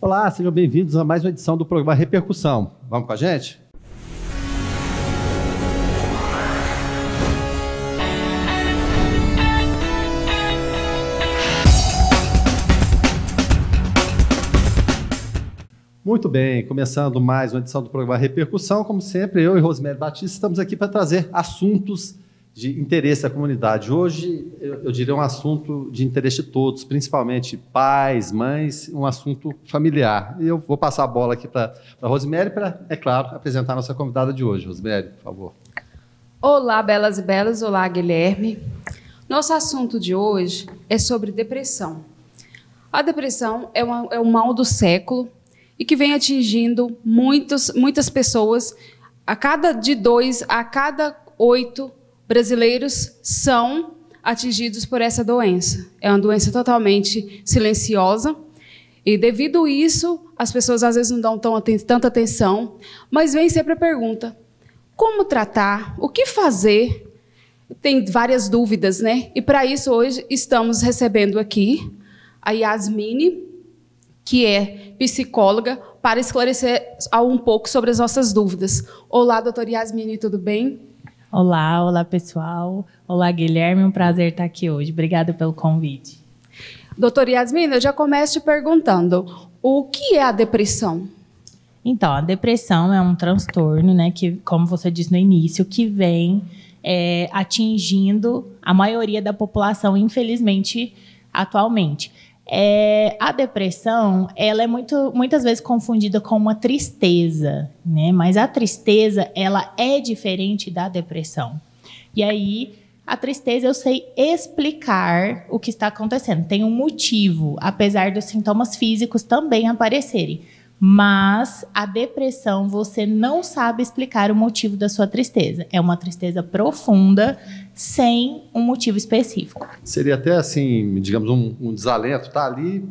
Olá, sejam bem-vindos a mais uma edição do programa Repercussão. Vamos com a gente? Muito bem, começando mais uma edição do programa Repercussão. Como sempre, eu e Rosemary Batista estamos aqui para trazer assuntos de interesse da comunidade. Hoje, eu diria um assunto de interesse de todos, principalmente pais, mães, um assunto familiar. E eu vou passar a bola aqui para a Rosemary para, é claro, apresentar a nossa convidada de hoje. Rosemary, por favor. Olá, belas e belos. Olá, Guilherme. Nosso assunto de hoje é sobre depressão. A depressão é um mal do século e que vem atingindo muitas pessoas. A cada 8 brasileiros são atingidos por essa doença. É uma doença totalmente silenciosa e, devido a isso, as pessoas às vezes não dão tanta atenção, mas vem sempre a pergunta: como tratar? O que fazer? Tem várias dúvidas, né? E para isso hoje estamos recebendo aqui a Yasmine, que é psicóloga, para esclarecer um pouco sobre as nossas dúvidas. Olá, doutora Yasmine, tudo bem? Olá pessoal. Olá, Guilherme, um prazer estar aqui hoje. Obrigada pelo convite. Doutora Yasmine, eu já começo te perguntando, o que é a depressão? Então, a depressão é um transtorno, né, que, como você disse no início, que vem atingindo a maioria da população, infelizmente, atualmente. A depressão, ela é muitas vezes confundida com uma tristeza, né? Mas a tristeza, ela é diferente da depressão. E aí, a tristeza eu sei explicar o que está acontecendo. Tem um motivo, apesar dos sintomas físicos também aparecerem. Mas a depressão, você não sabe explicar o motivo da sua tristeza. É uma tristeza profunda, sem um motivo específico. Seria até assim, digamos, um desalento. Tá ali,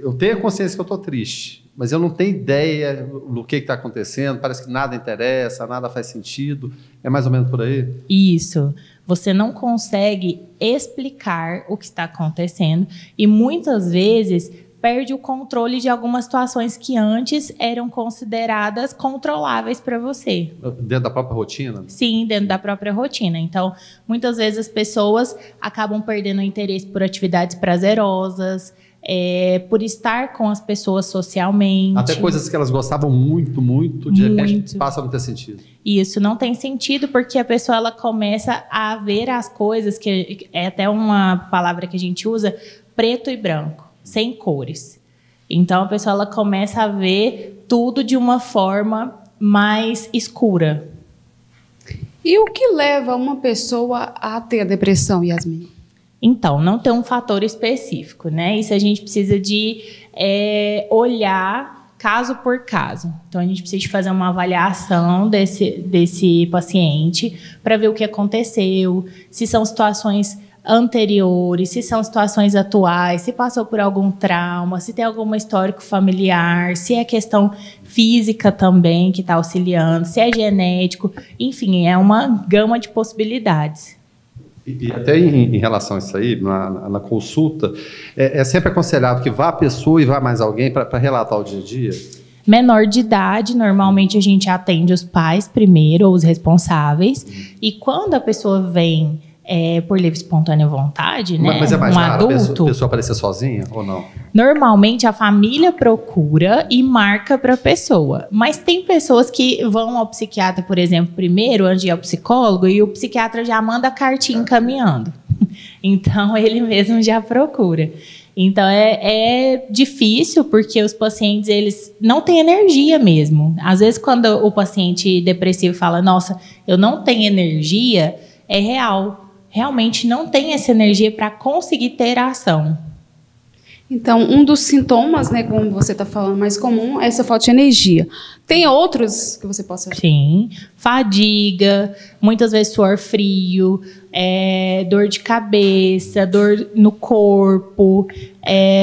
eu tenho a consciência que eu estou triste, mas eu não tenho ideia do que está acontecendo, parece que nada interessa, nada faz sentido. É mais ou menos por aí? Isso. Você não consegue explicar o que está acontecendo e muitas vezes perde o controle de algumas situações que antes eram consideradas controláveis para você. Dentro da própria rotina? Sim, dentro da própria rotina. Então, muitas vezes as pessoas acabam perdendo o interesse por atividades prazerosas, por estar com as pessoas socialmente. Até coisas que elas gostavam muito, de repente passam a não ter sentido. Isso não tem sentido porque a pessoa ela começa a ver as coisas, que é até uma palavra que a gente usa, preto e branco, sem cores. Então, a pessoa ela começa a ver tudo de uma forma mais escura. E o que leva uma pessoa a ter a depressão, Yasmine? Então, não tem um fator específico, né? Isso a gente precisa de olhar caso por caso. Então, a gente precisa de fazer uma avaliação desse paciente para ver o que aconteceu, se são situações anteriores, se são situações atuais, se passou por algum trauma, se tem algum histórico familiar, se é questão física também que está auxiliando, se é genético, enfim, é uma gama de possibilidades. E até em relação a isso aí, na consulta, é sempre aconselhável que vá a pessoa e vá mais alguém para relatar o dia a dia? Menor de idade, normalmente a gente atende os pais primeiro, ou os responsáveis, e quando a pessoa vem por livre e espontânea vontade, né? Mas é mais raro adulto, a pessoa aparecer sozinha ou não? Normalmente a família procura e marca para a pessoa. Mas tem pessoas que vão ao psiquiatra, por exemplo, primeiro, antes de ir ao psicólogo, e o psiquiatra já manda a cartinha encaminhando. Então, ele mesmo já procura. Então, é difícil porque os pacientes, eles não têm energia mesmo. Às vezes, quando o paciente depressivo fala, nossa, eu não tenho energia, é real. Realmente não tem essa energia para conseguir ter a ação. Então, um dos sintomas, né, como você está falando, mais comum é essa falta de energia. Tem outros que você possa... Sim, fadiga, muitas vezes suor frio, dor de cabeça, dor no corpo,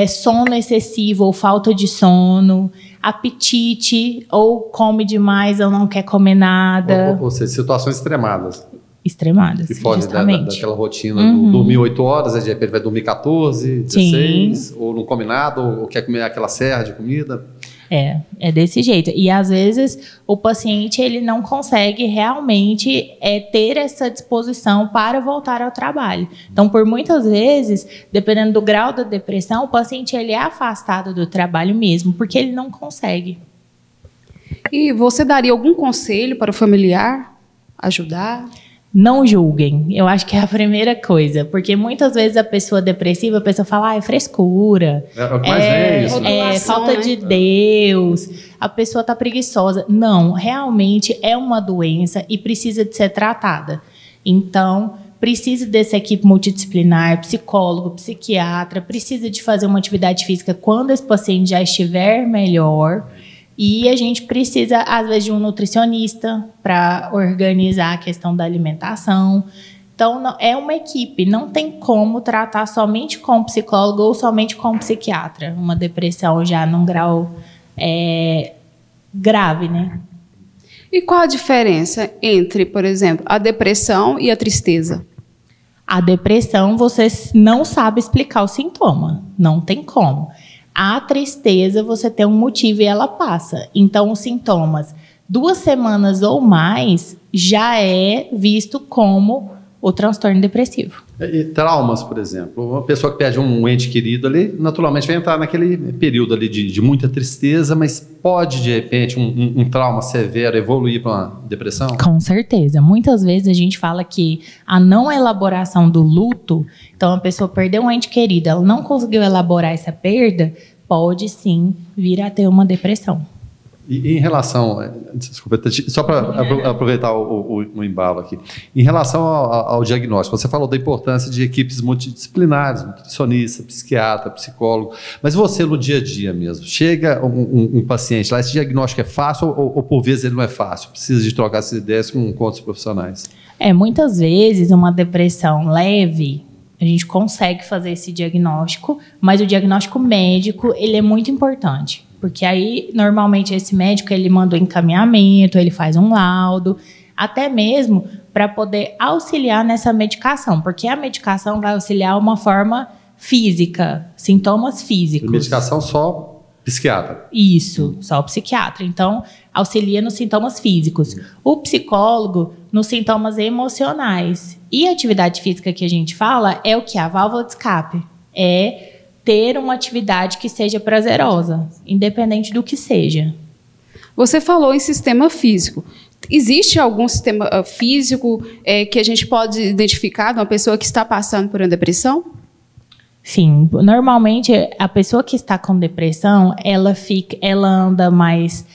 sono excessivo ou falta de sono, apetite, ou come demais ou não quer comer nada. Ou seja, situações extremadas. Extremadas, que foge daquela rotina do dormir 8 horas, de repente vai dormir 14, 16, ou não come nada, ou quer comer aquela serra de comida. É desse jeito. E às vezes o paciente ele não consegue realmente ter essa disposição para voltar ao trabalho. Então, por muitas vezes, dependendo do grau da depressão, o paciente ele é afastado do trabalho mesmo, porque ele não consegue. E você daria algum conselho para o familiar ajudar? Não julguem, eu acho que é a primeira coisa, porque muitas vezes a pessoa depressiva, a pessoa fala, é frescura, falta de Deus, a pessoa está preguiçosa. Não, realmente é uma doença e precisa de ser tratada. Então, precisa dessa equipe multidisciplinar, psicólogo, psiquiatra, precisa de fazer uma atividade física quando esse paciente já estiver melhor. E a gente precisa, às vezes, de um nutricionista para organizar a questão da alimentação. Então, é uma equipe, não tem como tratar somente com psicólogo ou somente com psiquiatra. Uma depressão já num grau grave, né? E qual a diferença entre, por exemplo, a depressão e a tristeza? A depressão, você não sabe explicar o sintoma, não tem como. A tristeza, você tem um motivo e ela passa. Então, os sintomas, 2 semanas ou mais, já é visto como o transtorno depressivo. E traumas, por exemplo. Uma pessoa que perde um ente querido ali, naturalmente vai entrar naquele período ali de muita tristeza, mas pode, de repente, um trauma severo evoluir para uma depressão? Com certeza. Muitas vezes a gente fala que a não elaboração do luto, então a pessoa perdeu um ente querido, ela não conseguiu elaborar essa perda, pode sim vir a ter uma depressão. E em relação, desculpa, só para aproveitar o embalo aqui, em relação ao diagnóstico, você falou da importância de equipes multidisciplinares, nutricionista, psiquiatra, psicólogo, mas você no dia a dia mesmo, chega um paciente lá, esse diagnóstico é fácil ou por vezes ele não é fácil, precisa de trocar essas ideias com outros profissionais? Muitas vezes uma depressão leve, a gente consegue fazer esse diagnóstico, mas o diagnóstico médico, ele é muito importante. Porque aí, normalmente, esse médico, ele manda um encaminhamento, ele faz um laudo, até mesmo para poder auxiliar nessa medicação. Porque a medicação vai auxiliar uma forma física, sintomas físicos. Medicação só psiquiatra? Isso, só o psiquiatra. Então, auxilia nos sintomas físicos. O psicólogo, nos sintomas emocionais. E a atividade física que a gente fala é o que? A válvula de escape. É ter uma atividade que seja prazerosa, independente do que seja. Você falou em sistema físico. Existe algum sistema físico que a gente pode identificar de uma pessoa que está passando por uma depressão? Sim, normalmente a pessoa que está com depressão, ela anda mais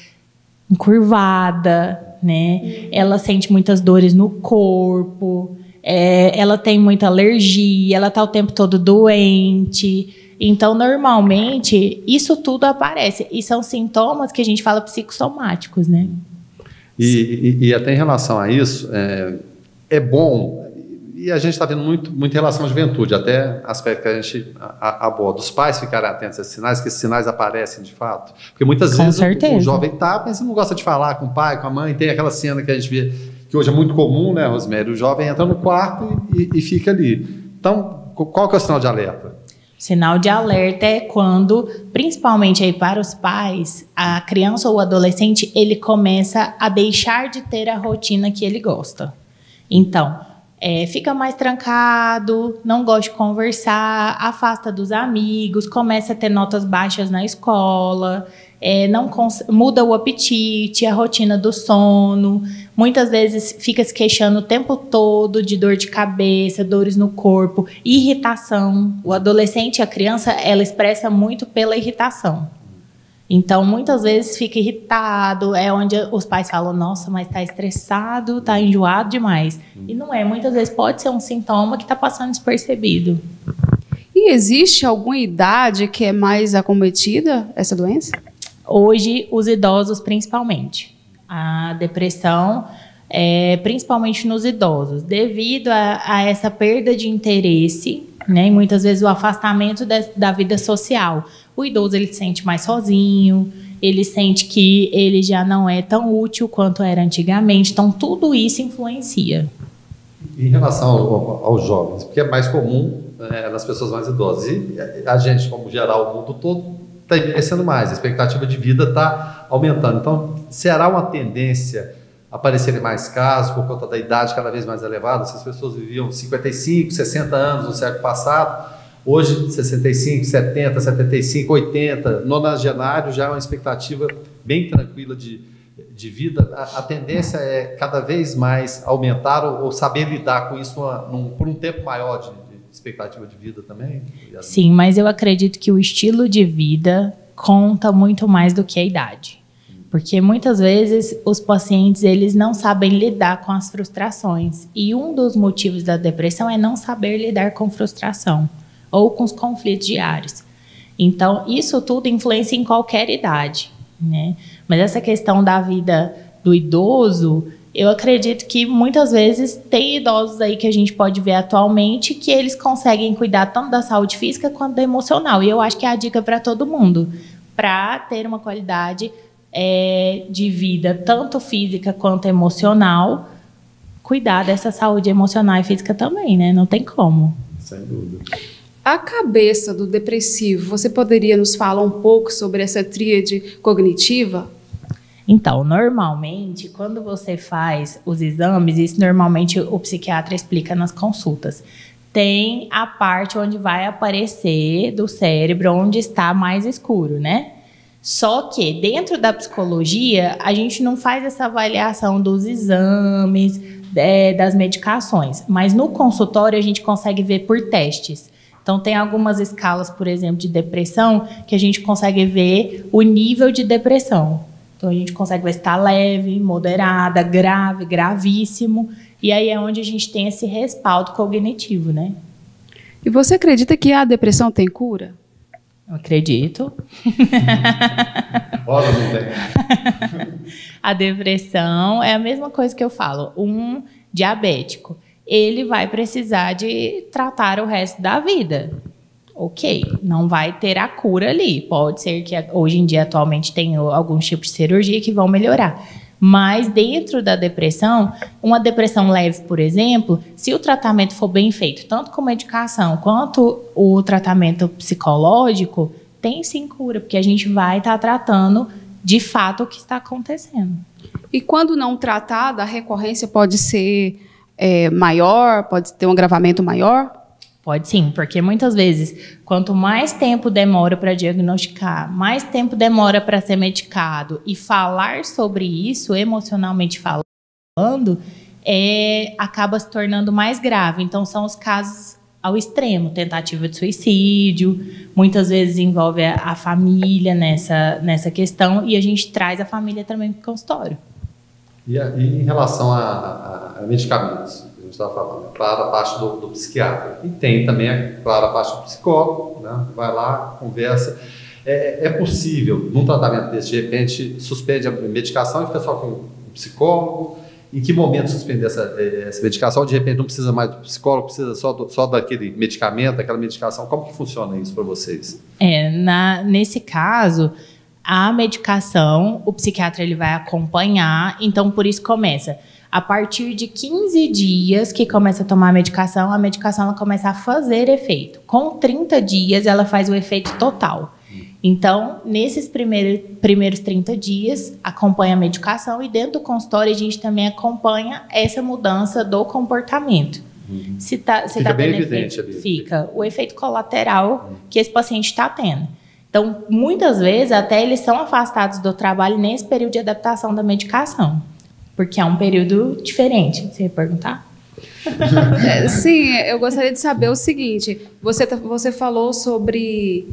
encurvada, né? Ela sente muitas dores no corpo, ela tem muita alergia, ela está o tempo todo doente. Então, normalmente, isso tudo aparece. E são sintomas que a gente fala psicossomáticos, né? E até em relação a isso, é bom, e a gente está vendo muito em relação à juventude, até aspecto que a gente aborda, os pais ficarem atentos a esses sinais, que esses sinais aparecem de fato. Porque muitas vezes o jovem está, mas não gosta de falar com o pai, com a mãe, tem aquela cena que a gente vê, que hoje é muito comum, né, Rosemary? O jovem entra no quarto e fica ali. Então, qual que é o sinal de alerta? Sinal de alerta é quando, principalmente aí para os pais, a criança ou o adolescente, ele começa a deixar de ter a rotina que ele gosta. Então, fica mais trancado, não gosta de conversar, afasta dos amigos, começa a ter notas baixas na escola, muda o apetite, a rotina do sono. Muitas vezes fica se queixando o tempo todo de dor de cabeça, dores no corpo, irritação. O adolescente e a criança, ela expressa muito pela irritação. Então, muitas vezes fica irritado, é onde os pais falam, nossa, mas está estressado, está enjoado demais. E não é, muitas vezes pode ser um sintoma que está passando despercebido. E existe alguma idade que é mais acometida essa doença? Hoje, os idosos principalmente. A depressão, principalmente nos idosos, devido a essa perda de interesse, né, e muitas vezes o afastamento da vida social. O idoso, ele se sente mais sozinho, ele sente que ele já não é tão útil quanto era antigamente, então tudo isso influencia. Em relação aos jovens, porque é mais comum nas pessoas mais idosas, e a gente, como geral, o mundo todo, está envelhecendo mais, a expectativa de vida está aumentando. Então, será uma tendência aparecerem mais casos por conta da idade cada vez mais elevada? Se as pessoas viviam 55, 60 anos no século passado, hoje 65, 70, 75, 80, nonagenário já é uma expectativa bem tranquila de vida. A tendência é cada vez mais aumentar ou saber lidar com isso por um tempo maior de expectativa de vida também? Sim, mas eu acredito que o estilo de vida conta muito mais do que a idade. Porque muitas vezes os pacientes eles não sabem lidar com as frustrações. E um dos motivos da depressão é não saber lidar com frustração ou com os conflitos diários. Então, isso tudo influencia em qualquer idade, né? Mas essa questão da vida do idoso, eu acredito que muitas vezes tem idosos aí que a gente pode ver atualmente que eles conseguem cuidar tanto da saúde física quanto da emocional. E eu acho que é a dica para todo mundo, para ter uma qualidade de vida, tanto física quanto emocional, cuidar dessa saúde emocional e física também, né? Não tem como. Sem dúvida. A cabeça do depressivo, você poderia nos falar um pouco sobre essa tríade cognitiva? Então, normalmente, quando você faz os exames, isso normalmente o psiquiatra explica nas consultas, tem a parte onde vai aparecer do cérebro onde está mais escuro, né? Só que dentro da psicologia, a gente não faz essa avaliação dos exames, das medicações, mas no consultório a gente consegue ver por testes. Então, tem algumas escalas, por exemplo, de depressão, que a gente consegue ver o nível de depressão. Então, a gente consegue ver se está leve, moderada, grave, gravíssimo. E aí é onde a gente tem esse respaldo cognitivo, né? E você acredita que a depressão tem cura? Eu acredito. Ora, não tem. A depressão é a mesma coisa que eu falo. Um diabético, ele vai precisar de tratar o resto da vida. Ok, não vai ter a cura ali. Pode ser que hoje em dia, atualmente, tem alguns tipos de cirurgia que vão melhorar. Mas dentro da depressão, uma depressão leve, por exemplo, se o tratamento for bem feito, tanto com medicação quanto o tratamento psicológico, tem sim cura, porque a gente vai estar tratando de fato o que está acontecendo. E quando não tratada, a recorrência pode ser maior, pode ter um agravamento maior? Pode sim, porque muitas vezes, quanto mais tempo demora para diagnosticar, mais tempo demora para ser medicado e falar sobre isso, emocionalmente falando, acaba se tornando mais grave. Então, são os casos ao extremo, tentativa de suicídio, muitas vezes envolve a família nessa questão, e a gente traz a família também para o consultório. E em relação a medicamentos? A gente estava falando, claro, a parte do psiquiatra. E tem também, claro, a parte do psicólogo, né? Vai lá, conversa. É possível, num tratamento desse, de repente, suspende a medicação e fica só com o psicólogo? Em que momento suspender essa medicação? Ou, de repente, não precisa mais do psicólogo, precisa só daquele medicamento, daquela medicação? Como que funciona isso para vocês? Nesse caso, a medicação, o psiquiatra ele vai acompanhar, então por isso começa. A partir de 15 dias que começa a tomar a medicação ela começa a fazer efeito. Com 30 dias, ela faz o efeito total. Então, nesses primeiros 30 dias, acompanha a medicação e dentro do consultório a gente também acompanha essa mudança do comportamento. Se tá bem tendo evidente efeito, ali. fica o efeito colateral que esse paciente está tendo. Então, muitas vezes, até eles são afastados do trabalho nesse período de adaptação da medicação. Porque é um período diferente. Você ia perguntar? Sim, eu gostaria de saber o seguinte. Você falou sobre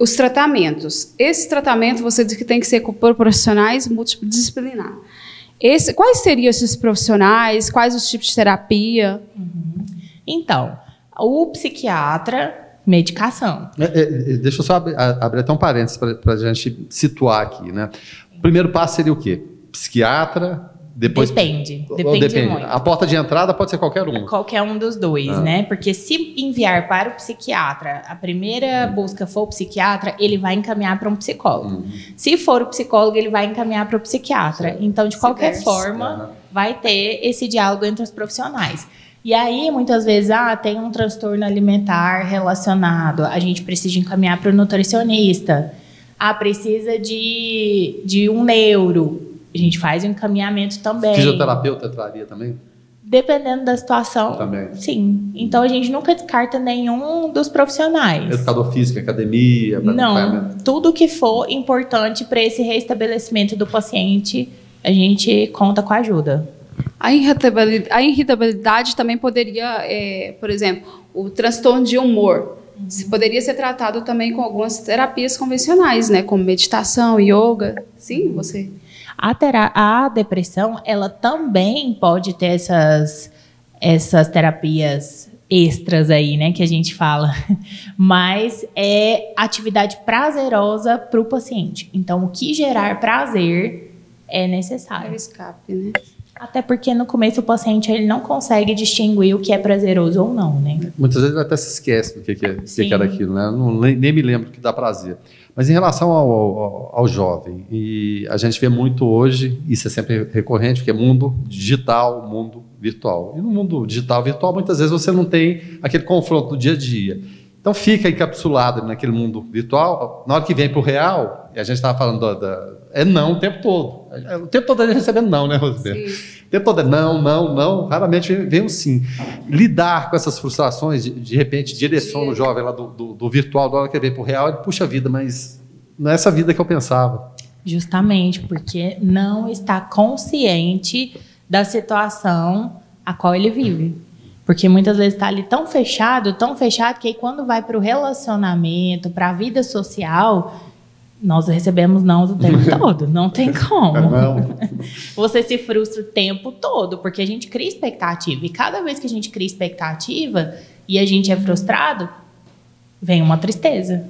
os tratamentos. Esse tratamento, você diz que tem que ser por profissionais multidisciplinar. Quais seriam esses profissionais? Quais os tipos de terapia? Então, o psiquiatra, medicação. Deixa eu só abrir até um parênteses para a gente situar aqui, né? O primeiro passo seria o quê? Psiquiatra... Depois, depende muito. A porta de entrada pode ser qualquer um. Qualquer um dos dois, né? Porque se enviar para o psiquiatra, a primeira busca for o psiquiatra, ele vai encaminhar para um psicólogo. Se for o psicólogo, ele vai encaminhar para o psiquiatra. Certo. Então, de qualquer forma, vai ter esse diálogo entre os profissionais. E aí, muitas vezes, tem um transtorno alimentar relacionado, a gente precisa encaminhar para o nutricionista. precisa de um neuro. A gente faz o encaminhamento também. Fisioterapeuta entraria também? Dependendo da situação, também. Sim. Então, a gente nunca descarta nenhum dos profissionais. Educador físico, academia... Não, tudo que for importante para esse restabelecimento do paciente, a gente conta com a ajuda. A irritabilidade também poderia, por exemplo, o transtorno de humor, poderia ser tratado também com algumas terapias convencionais, né, como meditação, yoga. Sim, você... A depressão, ela também pode ter essas terapias extras aí, né, que a gente fala. Mas é atividade prazerosa para o paciente. Então, o que gerar prazer é necessário. É o escape, né? Até porque no começo o paciente ele não consegue distinguir o que é prazeroso ou não, né? Muitas vezes ele até se esquece do que era aquilo, né? Nem me lembro que dá prazer. Mas em relação ao jovem, e a gente vê muito hoje, isso é sempre recorrente, porque é mundo digital, mundo virtual. E no mundo digital, virtual, muitas vezes você não tem aquele confronto do dia a dia. Então fica encapsulado naquele mundo virtual. Na hora que vem para o real, e a gente estava falando é não o tempo todo. O tempo todo a gente recebendo não, né, Rosibel? O tempo todo é não. Raramente vem um sim. Lidar com essas frustrações, de repente, direciona o jovem lá do virtual, da hora que ele vem para o real, ele puxa a vida, mas não é essa vida que eu pensava. Justamente porque não está consciente da situação a qual ele vive. Porque muitas vezes está ali tão fechado, que aí quando vai para o relacionamento, para a vida social, nós recebemos não o tempo todo. Não tem como. Não. Você se frustra o tempo todo, porque a gente cria expectativa. E cada vez que a gente cria expectativa e a gente é frustrado, vem uma tristeza.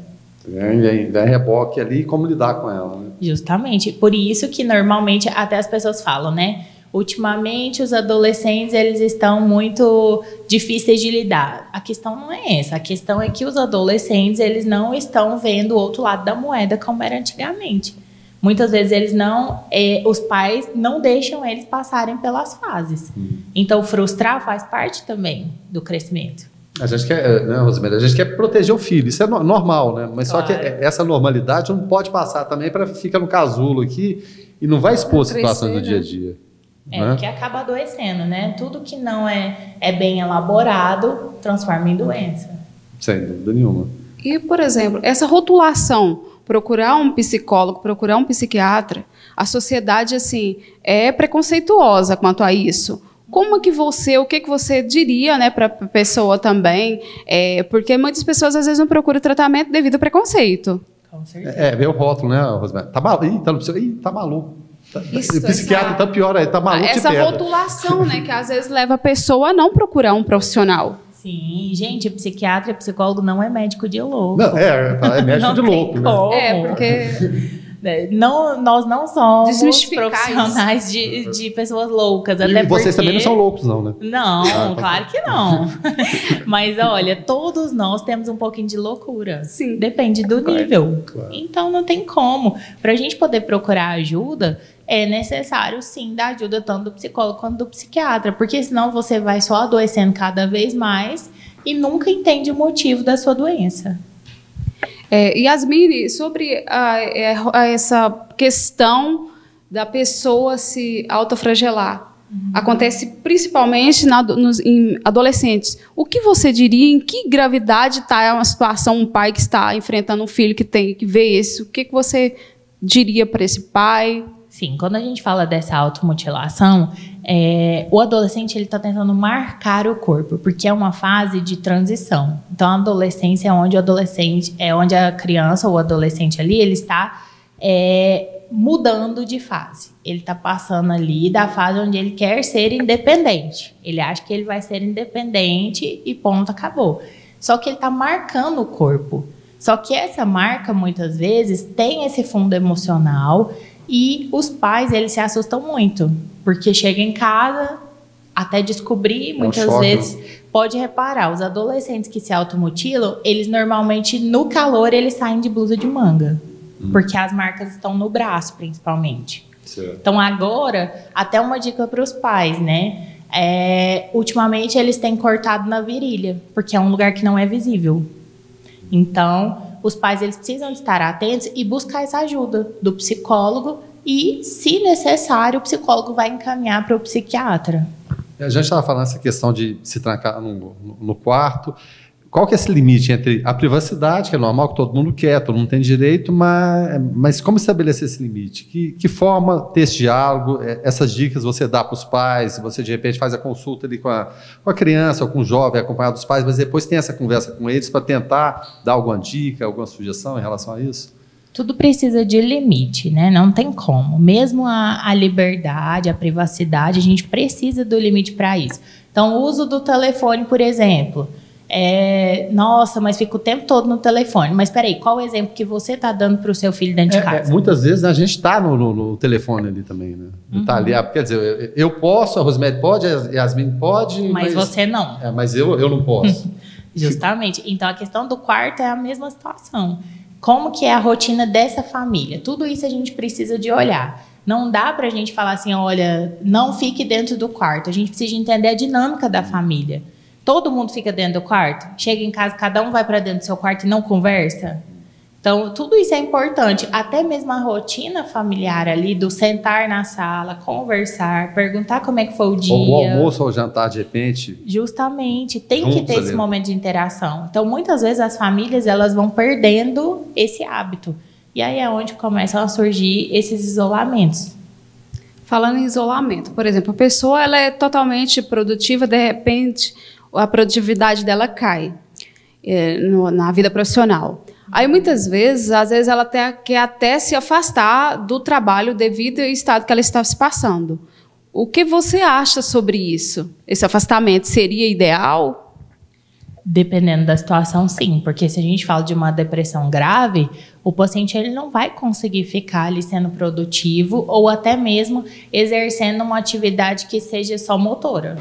Vem reboque ali, como lidar com ela, né? Justamente. Por isso que normalmente até as pessoas falam, né? Ultimamente, os adolescentes eles estão muito difíceis de lidar. A questão não é essa. A questão é que os adolescentes eles não estão vendo o outro lado da moeda como era antigamente. Muitas vezes eles os pais não deixam eles passarem pelas fases. Então, frustrar faz parte também do crescimento. A gente quer, né, Rosiméria? A gente quer proteger o filho. Isso é normal, né? Mas claro. Só que essa normalidade não pode passar também para ficar no casulo aqui e não vai expor situações do dia a dia. Porque acaba adoecendo, né? Tudo que não é bem elaborado transforma em doença. Sem dúvida nenhuma. E, por exemplo, essa rotulação, procurar um psicólogo, procurar um psiquiatra, a sociedade, assim, é preconceituosa quanto a isso. Como que o que você diria, né, para a pessoa também? Porque muitas pessoas, às vezes, não procuram tratamento devido ao preconceito. Com certeza. Vê o rótulo, né, Rosiméria? Tá maluco. Isso, o psiquiatra tá pior aí, tá maluco. Essa rotulação, né, que às vezes leva a pessoa a não procurar um profissional. Sim, gente, psiquiatra e psicólogo não é médico de louco. Não, é médico de louco, né? Porque nós não somos profissionais isso. de pessoas loucas. E vocês também não são loucos, não, né? Não, claro que não. Mas olha, todos nós temos um pouquinho de loucura. Sim. Depende do nível. Claro. Então não tem como. Para a gente poder procurar ajuda, é necessário sim dar ajuda tanto do psicólogo quanto do psiquiatra, porque senão você vai só adoecendo cada vez mais e nunca entende o motivo da sua doença. Yasmine, sobre essa questão da pessoa se autoflagelar, acontece principalmente em adolescentes. O que você diria, em que gravidade está uma situação, um pai que está enfrentando um filho que tem que ver isso? O que você diria para esse pai? Sim, quando a gente fala dessa automutilação, o adolescente está tentando marcar o corpo, porque é uma fase de transição. Então, a adolescência é onde a criança ou o adolescente ali, ele está mudando de fase. Ele está passando ali da fase onde ele quer ser independente. Ele acha que ele vai ser independente e ponto, acabou. Só que ele está marcando o corpo. Só que essa marca, muitas vezes, tem esse fundo emocional. E os pais, eles se assustam muito, porque chega em casa, até descobrir, muitas vezes, pode reparar, os adolescentes que se automutilam, eles normalmente, no calor, eles saem de blusa de manga, porque as marcas estão no braço, principalmente. Certo. Então, agora, até uma dica para os pais, né? Ultimamente, eles têm cortado na virilha, porque é um lugar que não é visível. Então, os pais eles precisam estar atentos e buscar essa ajuda do psicólogo e, se necessário, o psicólogo vai encaminhar para o psiquiatra. A gente estava falando essa questão de se trancar no quarto. Qual que é esse limite entre a privacidade, que é normal, que todo mundo quer, todo mundo tem direito, mas como estabelecer esse limite? Que forma ter esse diálogo, essas dicas você dá para os pais, você de repente faz a consulta ali com a criança ou com o jovem, acompanhado dos pais, mas depois tem essa conversa com eles para tentar dar alguma dica, alguma sugestão em relação a isso? Tudo precisa de limite, né? Não tem como. Mesmo a liberdade, a privacidade, a gente precisa do limite para isso. Então, o uso do telefone, por exemplo... nossa, mas fica o tempo todo no telefone. Mas peraí, qual o exemplo que você está dando para o seu filho dentro de casa? Muitas vezes a gente está no telefone ali também, né? Tá ali, quer dizer, eu posso, a Rosemary pode, a Yasmin pode, mas você não. Mas eu não posso. Justamente. Então, a questão do quarto é a mesma situação. Como que é a rotina dessa família? Tudo isso a gente precisa de olhar. Não dá para a gente falar assim, olha, não fique dentro do quarto. A gente precisa entender a dinâmica da família. Todo mundo fica dentro do quarto? Chega em casa, cada um vai para dentro do seu quarto e não conversa? Então, tudo isso é importante. Até mesmo a rotina familiar ali, do sentar na sala, conversar, perguntar como é que foi o dia. Ou o almoço ou o jantar, de repente. Justamente. Tem que ter esse momento de interação. Então, muitas vezes, as famílias elas vão perdendo esse hábito. E aí é onde começam a surgir esses isolamentos. Falando em isolamento, por exemplo, a pessoa ela é totalmente produtiva, de repente a produtividade dela cai na vida profissional. Aí, muitas vezes, às vezes, ela quer até se afastar do trabalho devido ao estado que ela está se passando. O que você acha sobre isso? Esse afastamento seria ideal? Dependendo da situação, sim. Porque se a gente fala de uma depressão grave, o paciente ele não vai conseguir ficar ali sendo produtivo ou até mesmo exercendo uma atividade que seja só motora.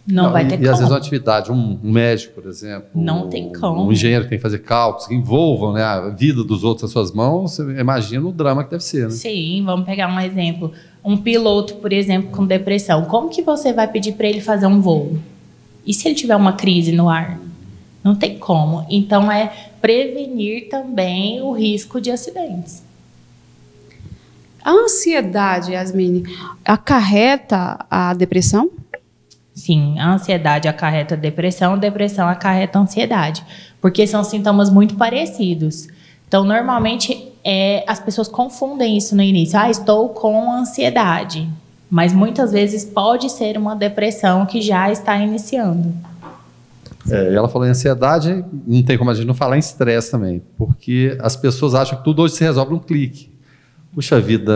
Não vai ter como. E às vezes uma atividade, um médico, por exemplo. Não tem como. Um engenheiro que tem que fazer cálculos que envolvam, né, a vida dos outros nas suas mãos. Você imagina o drama que deve ser, né? Sim, vamos pegar um exemplo. Um piloto, por exemplo, com depressão. Como que você vai pedir para ele fazer um voo? E se ele tiver uma crise no ar? Não tem como. Então, é prevenir também o risco de acidentes. A ansiedade, Yasmine, acarreta a depressão? Sim, a ansiedade acarreta depressão acarreta ansiedade, porque são sintomas muito parecidos. Então, normalmente, as pessoas confundem isso no início. Estou com ansiedade, mas muitas vezes pode ser uma depressão que já está iniciando. Ela falou em ansiedade, não tem como a gente não falar em estresse também, porque as pessoas acham que tudo hoje se resolve num clique. Puxa vida,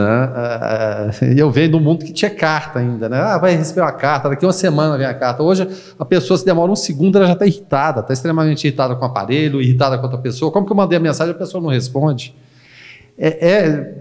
eu venho de um mundo que tinha carta ainda, né? Vai receber uma carta, daqui uma semana vem a carta. Hoje a pessoa se demora um segundo, ela já está irritada, está extremamente irritada com o aparelho, irritada com outra pessoa. Como que eu mandei a mensagem e a pessoa não responde?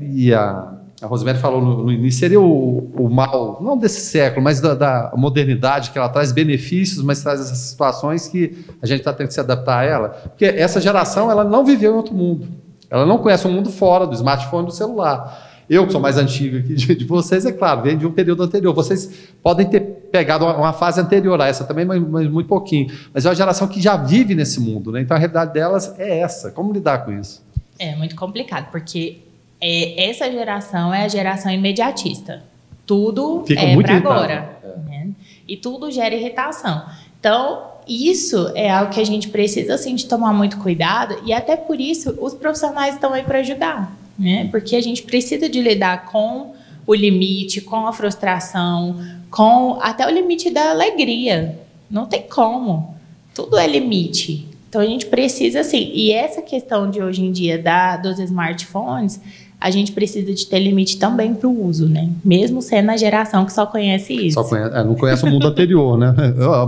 E a Rosemary falou no início, seria o mal, não desse século, mas da modernidade, que ela traz benefícios, mas traz essas situações que a gente está tendo que se adaptar a ela. Porque essa geração, ela não viveu em outro mundo. Ela não conhece o mundo fora do smartphone e do celular. Eu, que sou mais antigo aqui de vocês, é claro, venho de um período anterior. Vocês podem ter pegado uma fase anterior a essa também, mas muito pouquinho. Mas é uma geração que já vive nesse mundo, né? Então a realidade delas é essa. Como lidar com isso? É muito complicado, porque essa geração é a geração imediatista. Tudo é para agora. Né? E tudo gera irritação. Então, isso é algo que a gente precisa, assim, de tomar muito cuidado, e até por isso os profissionais estão aí para ajudar, né? Porque a gente precisa de lidar com o limite, com a frustração, com até o limite da alegria. Não tem como. Tudo é limite. Então, a gente precisa, assim, e essa questão de hoje em dia dos smartphones, a gente precisa de ter limite também para o uso, né? Mesmo sendo a geração que só conhece isso. Não conhece o mundo anterior, né?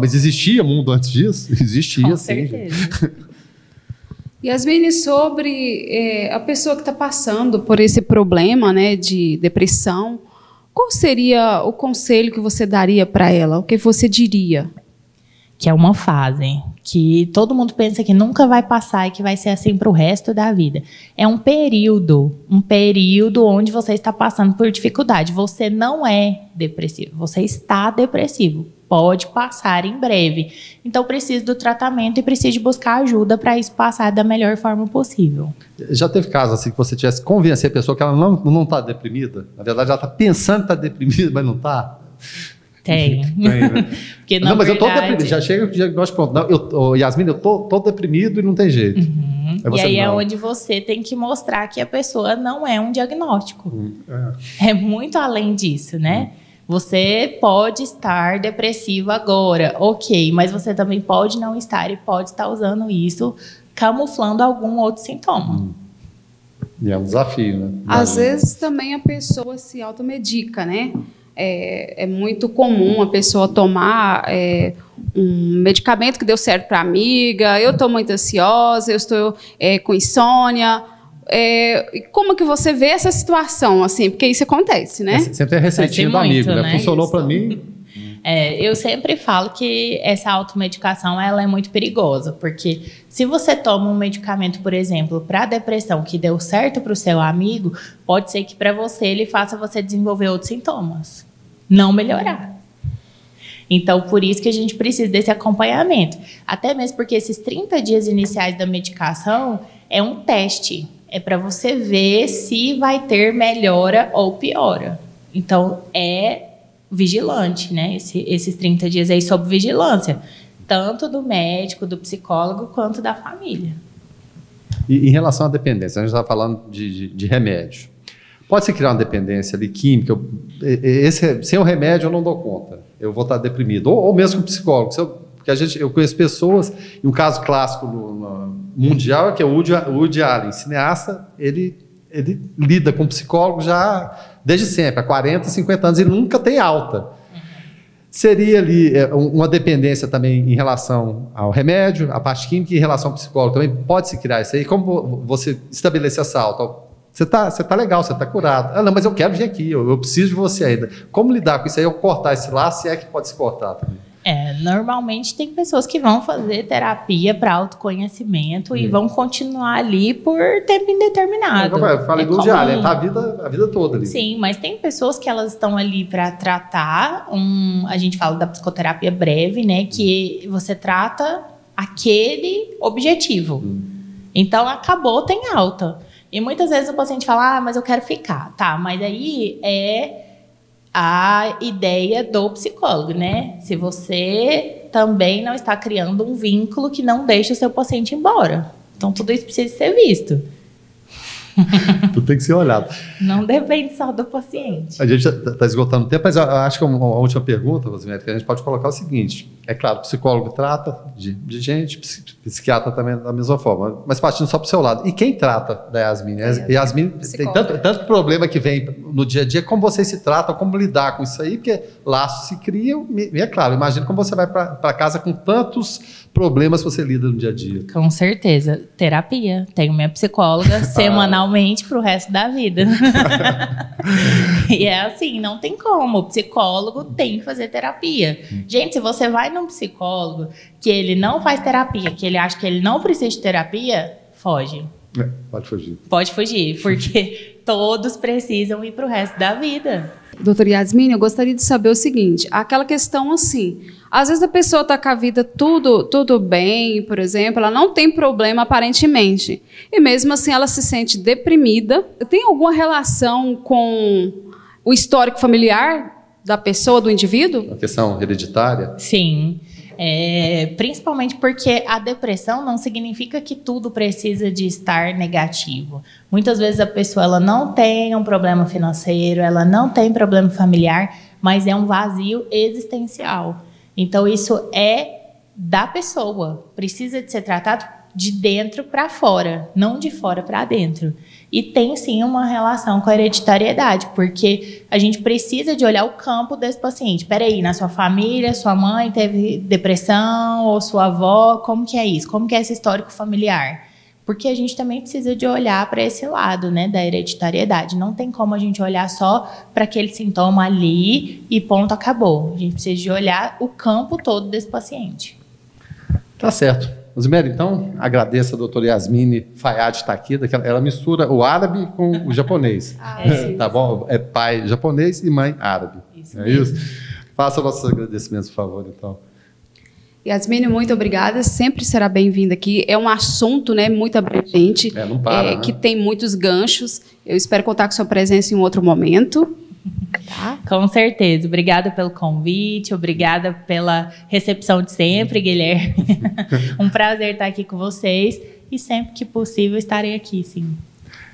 Mas existia mundo antes disso? Existia, com sim. certeza. Yasmine, sobre a pessoa que está passando por esse problema, né, de depressão, qual seria o conselho que você daria para ela? O que você diria? Que é uma fase que todo mundo pensa que nunca vai passar e que vai ser assim para o resto da vida. É um período onde você está passando por dificuldade. Você não é depressivo, você está depressivo. pode passar em breve. Então, precisa do tratamento e precisa de buscar ajuda para isso passar da melhor forma possível. Já teve caso assim que você tivesse que convencer a pessoa que ela não está deprimida? Na verdade, ela está pensando que está deprimida, mas não está? Tem. Tem, né? Porque, não, mas verdade, eu estou deprimido. Já chega o diagnóstico pronto. Não, Yasmin, eu estou deprimido e não tem jeito. E aí é onde você tem que mostrar que a pessoa não é um diagnóstico. É muito além disso, né? Você pode estar depressivo agora, ok, mas você também pode não estar e pode estar usando isso camuflando algum outro sintoma. E é um desafio, né? Às vezes também a pessoa se automedica, né? É muito comum a pessoa tomar um medicamento que deu certo para a amiga, eu estou muito ansiosa, eu estou com insônia. Como que você vê essa situação, assim? Porque isso acontece, né? Sempre é a receitinha do amigo, né? Funcionou para mim. Eu sempre falo que essa automedicação ela é muito perigosa, porque se você toma um medicamento, por exemplo, para depressão que deu certo para o seu amigo, pode ser que para você ele faça você desenvolver outros sintomas, não melhorar. Então, por isso que a gente precisa desse acompanhamento. Até mesmo porque esses 30 dias iniciais da medicação é um teste. É para você ver se vai ter melhora ou piora. Então, é vigilante, né? Esses 30 dias aí sob vigilância. Tanto do médico, do psicólogo, quanto da família. E em relação à dependência, a gente está falando de remédio. Pode-se criar uma dependência ali química. Sem o remédio eu não dou conta. Eu vou estar deprimido. Ou mesmo com psicólogo. Porque eu conheço pessoas, e um caso clássico mundial é que é o Woody Allen, cineasta, ele lida com psicólogo já desde sempre, há 40, 50 anos, e nunca tem alta. Seria ali uma dependência também em relação ao remédio, a parte química, e em relação ao psicólogo também pode-se criar isso aí. Como você estabelecer essa alta? Você tá legal, você está curado. Não, mas eu quero vir aqui, eu preciso de você ainda. Como lidar com isso aí, ou cortar esse laço, se é que pode se cortar também? Normalmente tem pessoas que vão fazer terapia para autoconhecimento e vão continuar ali por tempo indeterminado. Eu falei do diário, tá a vida toda ali. Sim, mas tem pessoas que elas estão ali para tratar, a gente fala da psicoterapia breve, né, que você trata aquele objetivo. Então, acabou, tem alta. E muitas vezes o paciente fala, mas eu quero ficar. Tá, mas aí a ideia do psicólogo, né? Se você também não está criando um vínculo que não deixa o seu paciente embora. Então, tudo isso precisa ser visto. Tudo tem que ser olhado. Não depende só do paciente. A gente está esgotando o tempo, mas eu acho que a última pergunta, Rosemary, que a gente pode colocar é o seguinte. É claro, o psicólogo trata de gente, psiquiatra também da mesma forma, mas partindo só para o seu lado. E quem trata da Yasmin? Yasmin tem tanto problema que vem no dia a dia, como vocês se tratam, como lidar com isso aí, porque laços se criam, e é claro, imagina como você vai para casa com tantos problemas que você lida no dia a dia. Com certeza. Terapia. Tenho minha psicóloga semanalmente para o resto da vida. E é assim, não tem como. O psicólogo tem que fazer terapia. Gente, se você vai num psicólogo que ele não faz terapia, que ele acha que ele não precisa de terapia, foge. Pode fugir. Pode fugir, porque todos precisam ir para o resto da vida. Doutora Yasmin, eu gostaria de saber o seguinte, aquela questão assim, às vezes a pessoa está com a vida tudo bem, por exemplo, ela não tem problema aparentemente, e mesmo assim ela se sente deprimida. Tem alguma relação com o histórico familiar da pessoa, do indivíduo? A questão hereditária? Sim. Principalmente porque a depressão não significa que tudo precisa de estar negativo. Muitas vezes a pessoa ela não tem um problema financeiro, ela não tem problema familiar, mas é um vazio existencial. Então isso é da pessoa, precisa de ser tratado de dentro para fora, não de fora para dentro. E tem sim uma relação com a hereditariedade, porque a gente precisa de olhar o campo desse paciente. Espera aí, na sua família, sua mãe teve depressão, ou sua avó, como que é isso? Como que é esse histórico familiar? Porque a gente também precisa de olhar para esse lado, né, da hereditariedade. Não tem como a gente olhar só para aquele sintoma ali e ponto, acabou. A gente precisa de olhar o campo todo desse paciente. Tá certo. Rosemary, então, agradeço a doutora Yasmin Fayad estar aqui. Ela mistura o árabe com o japonês. Sim. Tá bom? É pai japonês e mãe árabe. Isso é isso? Faça nossos agradecimentos, por favor, então. Yasmine, muito obrigada. Sempre será bem-vinda aqui. É um assunto, né, muito abrangente, não para, né? que tem muitos ganchos. Eu espero contar com sua presença em um outro momento. Tá? Com certeza. Obrigada pelo convite, obrigada pela recepção de sempre, Guilherme. Um prazer estar aqui com vocês e sempre que possível estarei aqui, sim.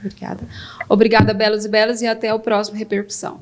Obrigada. Obrigada, belos e belas, e até o próximo Repercussão.